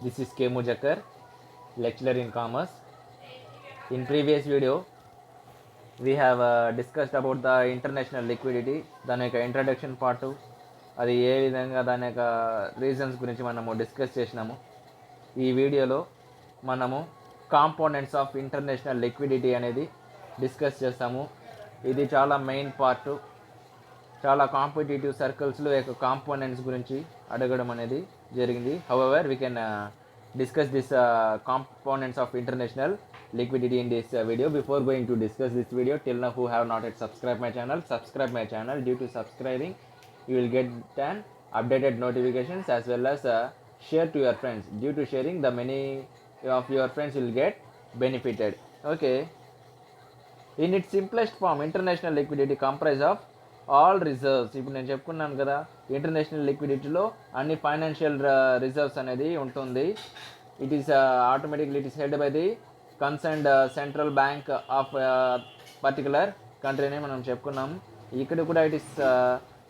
This is K. Mujakkar, lecturer in commerce. In previous video, we have discussed about the international liquidity, దాని యొక్క introduction part, అది ఏ విధంగా దాని యొక్క reasons గురించి మనము డిస్కస్ చేసినాము. ఈ వీడియోలో మనము కాంపోనెంట్స్ ఆఫ్ ఇంటర్నేషనల్ లిక్విడిటీ అనేది డిస్కస్ చేస్తాము. ఇది చాలా మెయిన్ పార్ట్. చాలా కాంపిటేటివ్ సర్కిల్స్లో యొక్క కాంపోనెంట్స్ గురించి అడగడం అనేది జరిగింది. However we can discuss this components of international liquidity in this video. Before going to discuss this video, till now who have not yet subscribed my channel, subscribe my channel. Due to subscribing, you will get an updated notifications as well as share to your friends. Due to sharing, the many of your friends will get benefited. Okay. In its simplest form, international liquidity comprise of all reserves. ఇప్పుడు నేను చెప్పుకున్నాను కదా, international లిక్విడిటీలో అన్ని financial reserves అనేది ఉంటుంది. It is automatically it is held by the concerned central bank of particular కంట్రీని మనం చెప్పుకున్నాం. ఇక్కడ కూడా it is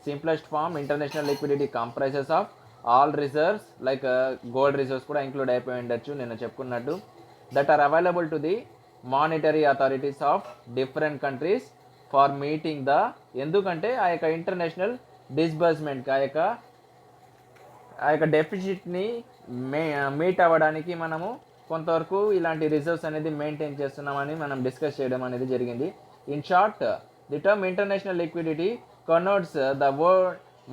simplest form. International liquidity comprises of all reserves like gold reserves కూడా ఇంక్లూడ్ అయిపోయి ఉండొచ్చు నేను చెప్పుకున్నట్టు. That are available to the monetary authorities of different countries for meeting the, ఎందుకంటే ఆ యొక్క ఇంటర్నేషనల్ డిస్బర్స్మెంట్కి ఆ యొక్క డెఫిసిట్ని మీట్ అవ్వడానికి మనము కొంతవరకు ఇలాంటి రిజర్వ్స్ అనేది మెయింటైన్ చేస్తున్నామని మనం డిస్కస్ చేయడం అనేది జరిగింది. In short, the term international liquidity connotes the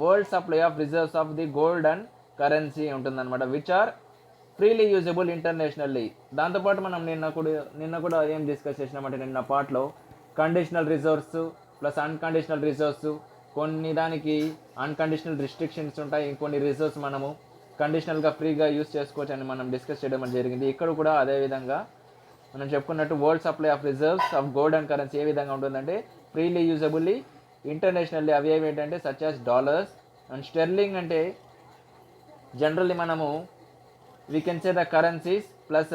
world supply of reserves of the gold and currency ఉంటుందన్నమాట, which are freely usable internationally. దాంతోపాటు మనం నిన్న కూడా ఏం డిస్కస్ చేసినామంటే, నిన్న పార్ట్లో conditional reserves plus unconditional reserves, కొన్ని దానికి అన్కండిషనల్ రిస్ట్రిక్షన్స్ ఉంటాయి, ఇంకొన్ని రిజర్వ్స్ మనము కండిషనల్గా ఫ్రీగా యూజ్ చేసుకోవచ్చు అని మనం డిస్కస్ చేయడం జరిగింది. ఇక్కడ కూడా అదేవిధంగా మనం చెప్పుకున్నట్టు world supply of reserves of gold and currency ఏ విధంగా ఉంటుందంటే ఫ్రీలీ యూజబుల్లీ ఇంటర్నేషనల్లీ. అవి ఏమిటంటే such as dollars and sterling. అంటే జనరల్లీ మనము we can say the currencies plus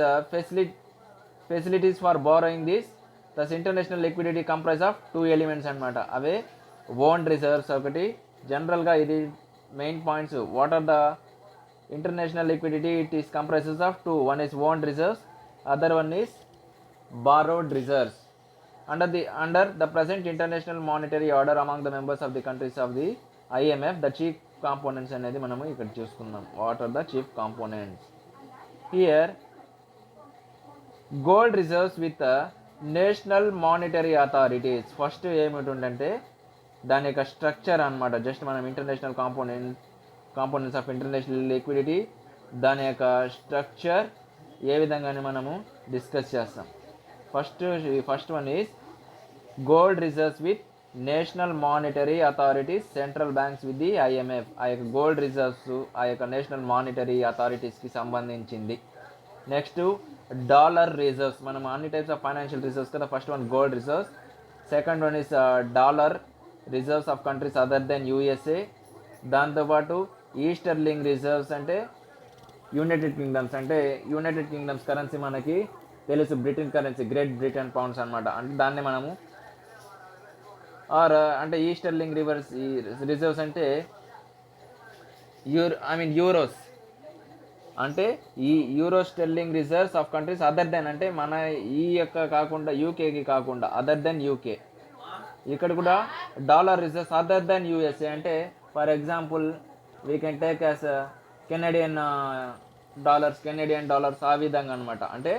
facilities for borrowing this. Thus international liquidity comprise of two elements అనమాట. అవే own reserves ఒకటి. జనరల్గా ఇది main points. What are the international liquidity? It is comprises of two. One is own reserves, other one is borrowed reserves. Under the present international monetary order among the members of the countries of the IMF, the chief components అనేది మనము ఇక్కడ చూసుకుందాం. What are the chief components? Here, gold reserves with national monetary authorities. First ఏమిటంటే దాని యొక్క structure అనమాట. Just మనం international components of international liquidity దాని యొక్క స్ట్రక్చర్ ఏ విధంగానే మనము డిస్కస్ చేస్తాం. First one is gold reserves with national monetary authorities, central banks with the IMF. ఆ యొక్క గోల్డ్ రిజర్వ్స్ ఆ యొక్క నేషనల్ మానిటరీ అథారిటీస్కి సంబంధించింది. Next dollar reserves. మనం అన్ని టైప్స్ ఆఫ్ ఫైనాన్షియల్ రిజర్వ్స్ కదా. First one gold reserves, second one is dollar reserves of countries other than USA. దాంతోపాటు ఈస్టర్లింగ్ రిజర్వ్స్ అంటే యునైటెడ్ కింగ్డమ్స్. అంటే యునైటెడ్ కింగ్డమ్స్ కరెన్సీ మనకి తెలుసు, Britain currency, great Britain pounds అనమాట. అంటే దాన్ని మనము అంటే ఈస్టర్లింగ్ రిజర్వ్స్ అంటే యూరోస్. అంటే ఈ euro sterling reserves of countries other than, అంటే మన ఈ యొక్క కాకుండా యూకేకి కాకుండా అదర్ దెన్ UK. ఇక్కడ కూడా dollar reserves other than USA. అంటే for example we can take as Canadian dollars ఆ విధంగా అనమాట. అంటే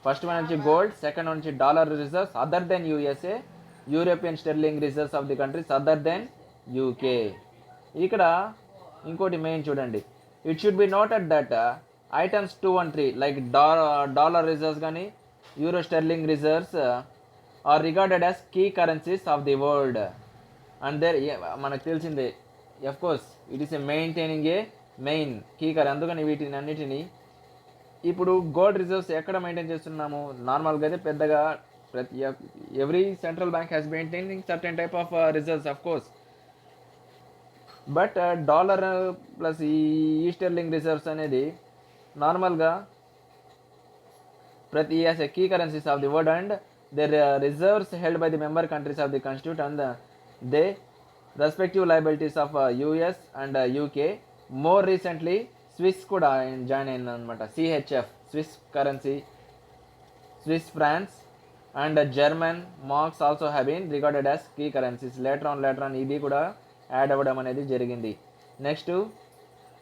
ఫస్ట్ వన్ నుంచి గోల్డ్, సెకండ్ వన్ నుంచి dollar reserves other than USA, European sterling reserves of the countries other than UK. ఇక్కడ ఇంకోటి main చూడండి. It should be noted that items 2 and 3 like dollar reserves కానీ euro sterling reserves are regarded as key currencies of the world. And there మనకు తెలిసిందే, of course it is a maintaining a main key currency. అందుకని వీటిని అన్నిటిని ఇప్పుడు gold reserves ఎక్కడ maintain చేస్తున్నాము? నార్మల్గా అయితే పెద్దగా every central bank has maintaining certain type of reserves of course. But dollar plus ఈ ఈస్టర్లింగ్ రిజర్వ్స్ అనేది నార్మల్గా ప్రతి key currencies of the world and their reserves held by the member countries of the constitute and the respective liabilities of US and UK. More recently, Swiss కూడా join అయిందనమాట. CHF Swiss currency, Swiss francs and German marks also have been recorded as key currencies. Later on ఇది కూడా add అవ్వడం అనేది జరిగింది. Next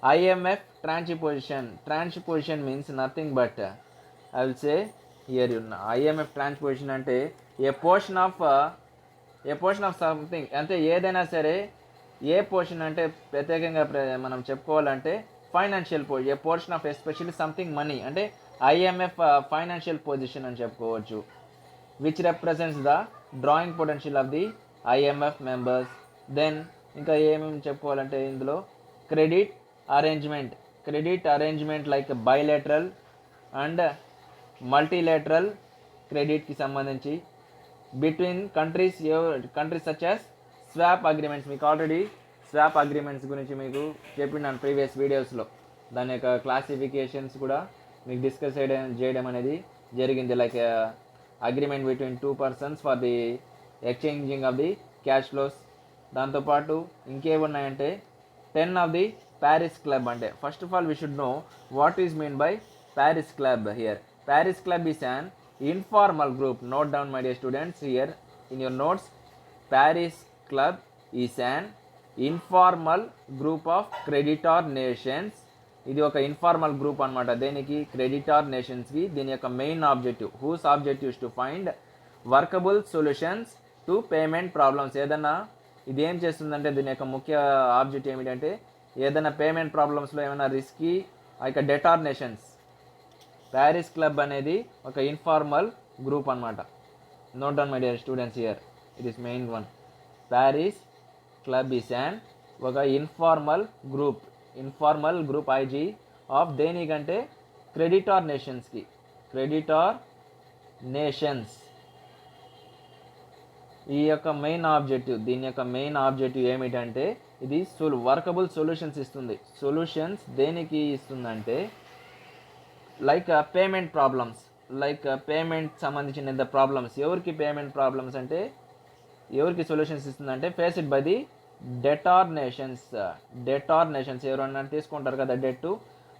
IMF transposition means nothing but I will say here IMF transposition అంటే ఏ portion of something, అంటే ఏదైనా సరే ఏ portion అంటే ప్రత్యేకంగా మనం చెప్పుకోవాలంటే financial a portion of especially something money, అంటే IMF ఫైనాన్షియల్ పొజిషన్ అని చెప్పుకోవచ్చు. Which represents the drawing potential of the IMF members. Then ఇంకా ఏమేమి చెప్పుకోవాలంటే ఇందులో credit arrangement like bilateral and multilateral క్రెడిట్కి సంబంధించి between countries such as swap agreements. మీకు ఆల్రెడీ స్వాప్ అగ్రిమెంట్స్ గురించి మీకు చెప్పినాను ప్రీవియస్ వీడియోస్లో. దాని యొక్క క్లాసిఫికేషన్స్ కూడా మీకు డిస్కస్ చేయడం అనేది జరిగింది. Like agreement between 2 persons for the exchanging of the cash flows. దాంతోపాటు ఇంకేమున్నాయంటే 10 ఆఫ్ ది ప్యారిస్ క్లబ్. అంటే first of all we should know what is mean by Paris club here. Paris Club is an informal group. Note down my dear students here in your notes. Paris Club is an informal group of creditor nations. ఇది ఒక informal group అనమాట. దేనికి? Creditor నేషన్స్కి. దీని యొక్క main objective, whose objectives to find workable solutions to payment problems. ఏదన్నా ఇది ఏం చేస్తుందంటే దీని యొక్క ముఖ్య ఆబ్జెక్టివ్ ఏమిటంటే ఏదైనా పేమెంట్ ప్రాబ్లమ్స్లో ఏమైనా రిస్కీ ఇక డెటార్ నేషన్స్. ప్యారిస్ క్లబ్ అనేది ఒక ఇన్ఫార్మల్ గ్రూప్ అనమాట. Note down my dear students here, it is main one. Paris Club is and ఒక ఇన్ఫార్మల్ గ్రూప్ IG ఆఫ్ దేనికంటే క్రెడిటార్ నేషన్స్కి. క్రెడిటార్ నేషన్స్ ఈ యొక్క మెయిన్ ఆబ్జెక్టివ్, దీని యొక్క మెయిన్ ఆబ్జెక్టివ్ ఏమిటంటే ఇది వర్కబుల్ సొల్యూషన్స్ ఇస్తుంది. సొల్యూషన్స్ దేనికి ఇస్తుందంటే like payment problems, like payment సంబంధించిన ప్రాబ్లమ్స్. ఎవరికి పేమెంట్ ప్రాబ్లమ్స్ అంటే ఎవరికి సొల్యూషన్స్ ఇస్తుందంటే faced by the debtor nations. ఎవరన్నా తీసుకుంటారు కదా డెట్,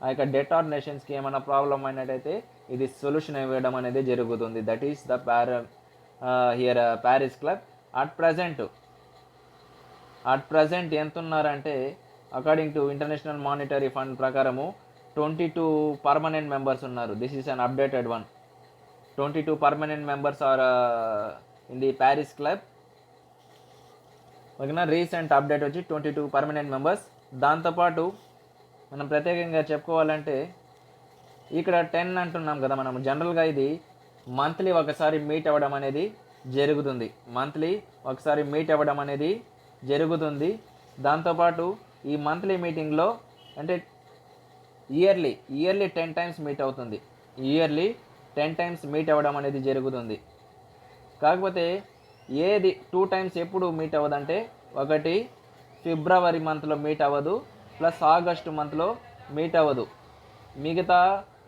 ఆ యొక్క డెటార్ నేషన్స్కి ఏమైనా ప్రాబ్లం అయినట్టయితే ఇది సొల్యూషన్ ఇవ్వడం అనేది జరుగుతుంది. That is the here Paris club. At present ఎంత ఉన్నారంటే according to international monetary fund ప్రకారము 22 పర్మనెంట్ మెంబర్స్ ఉన్నారు. This is an updated one. 22 permanent members are in the Paris club. ఓకేనా, రీసెంట్ అప్డేట్ వచ్చి 22 పర్మనెంట్ మెంబర్స్. దాంతోపాటు మనం ప్రత్యేకంగా చెప్పుకోవాలంటే ఇక్కడ 10 అంటున్నాం కదా మనం. జనరల్గా ఇది మంత్లీ ఒకసారి మీట్ అవ్వడం అనేది జరుగుతుంది. దాంతోపాటు ఈ మంత్లీ మీటింగ్లో అంటే ఇయర్లీ 10 times మీట్ అవుతుంది. 10 times మీట్ అవ్వడం అనేది జరుగుతుంది. కాకపోతే ఏది 2 times ఎప్పుడు మీట్ అవ్వదంటే ఒకటి ఫిబ్రవరి మంత్లో మీట్ అవ్వదు, ప్లస్ ఆగస్టు మంత్లో మీట్ అవ్వదు. మిగతా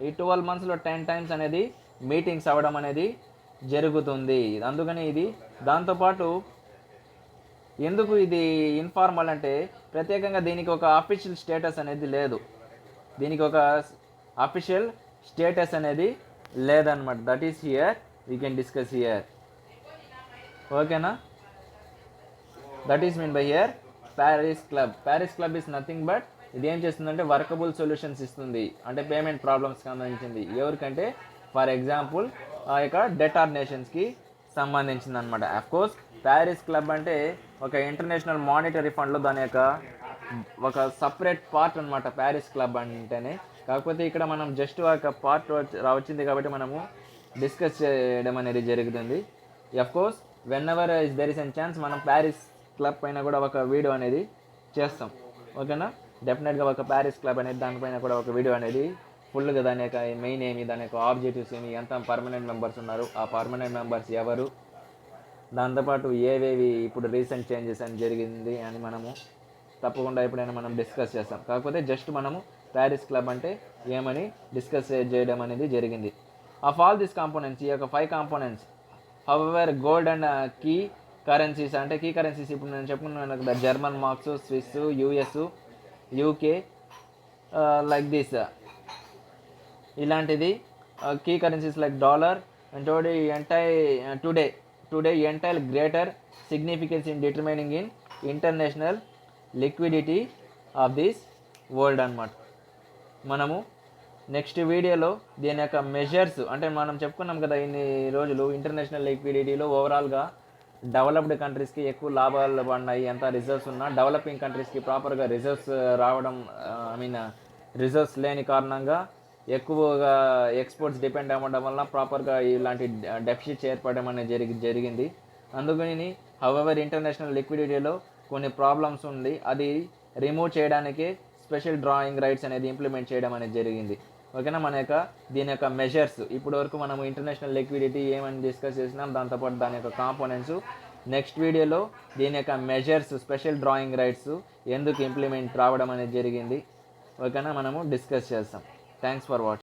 ఈ 12 monthsలో 10 times అనేది మీటింగ్స్ అవ్వడం అనేది జరుగుతుంది. అందుకని ఇది. దాంతోపాటు ఎందుకు ఇది ఇన్ఫార్మల్ అంటే ప్రత్యేకంగా దీనికి ఒక అఫీషియల్ స్టేటస్ అనేది లేదన్నమాట. That is here we can discuss here. ఓకేనా, that is mean by here Paris Club is nothing but ఇది ఏం చేస్తుందంటే వర్కబుల్ సొల్యూషన్స్ ఇస్తుంది. అంటే పేమెంట్ ప్రాబ్లమ్స్ సంబంధించింది. ఎవరికంటే ఫర్ ఎగ్జాంపుల్ ఆ యొక్క డెటార్ నేషన్స్కి సంబంధించింది అనమాట. అఫ్కోర్స్ ప్యారిస్ క్లబ్ అంటే ఒక ఇంటర్నేషనల్ మానిటరీ ఫండ్లో దాని యొక్క ఒక సపరేట్ పార్ట్ అనమాట ప్యారిస్ క్లబ్ అంటేనే. కాకపోతే ఇక్కడ మనం జస్ట్ ఒక పార్ట్ వచ్చింది కాబట్టి మనము డిస్కస్ చేయడం అనేది జరుగుతుంది. Of course whenever is there is an chance మనం ప్యారిస్ క్లబ్ పైన కూడా ఒక వీడియో అనేది చేస్తాం. ఓకేనా, డెఫినెట్గా ఒక ప్యారిస్ క్లబ్ అనేది దానిపైన కూడా ఒక వీడియో అనేది ఫుల్గా దాని యొక్క మెయిన్ ఏమి, దాని యొక్క ఆబ్జెక్టివ్స్ ఏమి, ఎంత పర్మనెంట్ మెంబర్స్ ఉన్నారు, ఆ పర్మనెంట్ మెంబర్స్ ఎవరు, దాంతోపాటు ఏవేవి ఇప్పుడు రీసెంట్ చేంజెస్ అని జరిగింది అని మనము తప్పకుండా ఎప్పుడైనా మనం డిస్కస్ చేస్తాం. కాకపోతే జస్ట్ మనము ప్యారిస్ క్లబ్ అంటే ఏమని డిస్కస్ చేయడం అనేది జరిగింది. ఆఫ్ ఆల్ దిస్ కాంపోనెంట్స్, ఈ యొక్క 5 components, however gold and key currencies అంటే కీ కరెన్సీస్ ఇప్పుడు నేను చెప్పుకున్నాను కదా, German marks, Swiss, US, UK like this. ఇలాంటిది key currencies like dollar and today entire greater significance in determining in international liquidity of this world అన్నమాట. మనము next వీడియోలో దీని యొక్క మెజర్స్, అంటే మనం చెప్పుకున్నాం కదా ఇన్ని రోజులు ఇంటర్నేషనల్ లిక్విడిటీలో ఓవరాల్గా డెవలప్డ్ కంట్రీస్కి ఎక్కువ లాభాలు పడినాయి, ఎంత రిజర్వ్స్ ఉన్నా డెవలపింగ్ కంట్రీస్కి ప్రాపర్గా రిజర్వ్స్ రావడం, రిజర్వ్స్ లేని కారణంగా ఎక్కువగా ఎక్స్పోర్ట్స్ డిపెండ్ అవ్వడం వల్ల ప్రాపర్గా ఇలాంటి డెఫిసిట్స్ ఏర్పడడం అనేది జరిగింది. అందుకని హౌఎవర్ ఇంటర్నేషనల్ లిక్విడిటీలో కొన్ని ప్రాబ్లమ్స్ ఉంది, అది రిమూవ్ చేయడానికి స్పెషల్ డ్రాయింగ్ రైట్స్ అనేది ఇంప్లిమెంట్ చేయడం అనేది జరిగింది. ఓకేనా. దీని యొక్క మెజర్స్ ఇప్పటి వరకు మనం ఇంటర్నేషనల్ లిక్విడిటీ ఏమని డిస్కస్ చేసినాం, దాంతోపాటు దాని యొక్క కాంపోనెంట్స్. నెక్స్ట్ వీడియోలో దీని యొక్క మెజర్స్, స్పెషల్ డ్రాయింగ్ రైట్స్ ఎందుకు ఇంప్లిమెంట్ రావడం అనేది జరిగింది, ఓకేనా, మనము డిస్కస్ చేస్తాం. Thanks for watching.